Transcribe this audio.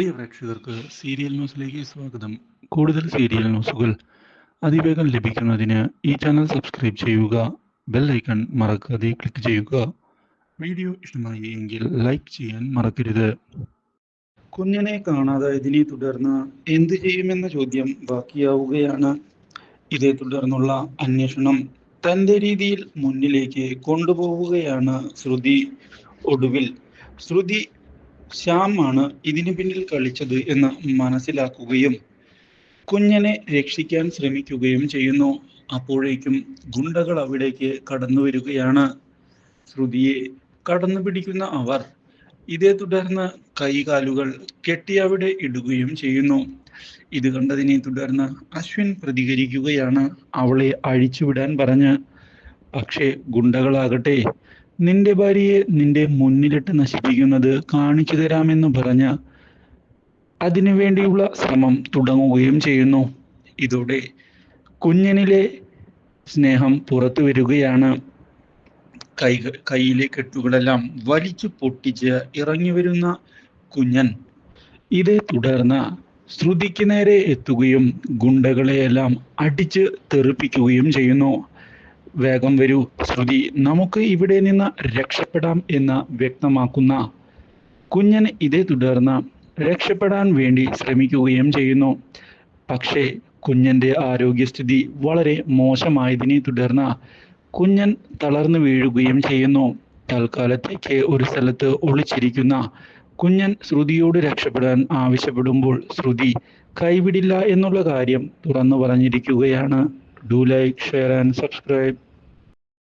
പ്രിയ പ്രേക്ഷകർക്ക് സീരിയൽ ന്യൂസിലേക്ക് സ്വാഗതം. കൂടുതൽ സീരിയൽ ന്യൂസുകൾ അതിവേഗം ലഭിക്കുന്നതിന് ഈ ചാനൽ സബ്സ്ക്രൈബ് ചെയ്യുക. ബെൽ ഐക്കൺ മറക്കാതെ ക്ലിക്ക് ചെയ്യുക. വീഡിയോ ഇഷ്ടമായി എങ്കിൽ ലൈക്ക് ചെയ്യാൻ മറക്കരുത്. കുഞ്ഞിനെ കാണാതായതിനെ തുടർന്ന് എന്തു ചെയ്യുമെന്ന ചോദ്യം ബാക്കിയാവുകയാണ്. ഇതേ തുടർന്നുള്ള അന്വേഷണം തൻ്റെ രീതിയിൽ മുന്നിലേക്ക് കൊണ്ടുപോവുകയാണ് ശ്രുതി. ഒടുവിൽ ശ്രുതി ശ്യാം ആണ് ഇതിനു പിന്നിൽ കളിച്ചത് എന്ന് മനസ്സിലാക്കുകയും കുഞ്ഞിനെ രക്ഷിക്കാൻ ശ്രമിക്കുകയും ചെയ്യുന്നു. അപ്പോഴേക്കും ഗുണ്ടകൾ അവിടേക്ക് കടന്നു വരികയാണ്. ശ്രുതിയെ കടന്നു പിടിക്കുന്ന അവർ ഇതേ തുടർന്ന് കൈകാലുകൾ കെട്ടി അവിടെ ഇടുകയും ചെയ്യുന്നു. ഇത് കണ്ടതിനെ തുടർന്ന് അശ്വിൻ പ്രതികരിക്കുകയാണ്, അവളെ അഴിച്ചുവിടാൻ പറഞ്ഞ്. പക്ഷേ ഗുണ്ടകളാകട്ടെ നിന്റെ ഭാര്യയെ നിന്റെ മുന്നിലിട്ട് നശിപ്പിക്കുന്നത് കാണിച്ചു തരാമെന്ന് പറഞ്ഞ് അതിനു വേണ്ടിയുള്ള ശ്രമം തുടങ്ങുകയും ചെയ്യുന്നു. ഇതോടെ കുഞ്ഞനിലെ സ്നേഹം പുറത്തു വരികയാണ്. കയ്യിലെ കെട്ടുകളെല്ലാം വലിച്ചു പൊട്ടിച്ച് ഇറങ്ങി വരുന്ന കുഞ്ഞൻ ഇതേ തുടർന്ന് ശ്രുതിക്ക് നേരെ എത്തുകയും ഗുണ്ടകളെയെല്ലാം അടിച്ച് തെറിപ്പിക്കുകയും ചെയ്യുന്നു. വേഗം വരൂ ശ്രുതി, നമുക്ക് ഇവിടെ നിന്ന് രക്ഷപ്പെടാം എന്ന് വ്യക്തമാക്കുന്ന കുഞ്ഞൻ ഇതേ തുടർന്ന് രക്ഷപ്പെടാൻ വേണ്ടി ശ്രമിക്കുകയും ചെയ്യുന്നു. പക്ഷേ കുഞ്ഞൻ്റെ ആരോഗ്യസ്ഥിതി വളരെ മോശമായതിനെ തുടർന്ന് കുഞ്ഞൻ തളർന്നു വീഴുകയും ചെയ്യുന്നു. തൽക്കാലത്തേക്ക് ഒരു സ്ഥലത്ത് ഒളിച്ചിരിക്കുന്ന കുഞ്ഞൻ ശ്രുതിയോട് രക്ഷപ്പെടാൻ ആവശ്യപ്പെടുമ്പോൾ ശ്രുതി കൈവിടില്ല എന്നുള്ള കാര്യം തുറന്നു പറഞ്ഞിരിക്കുകയാണ്. Do like, share and subscribe.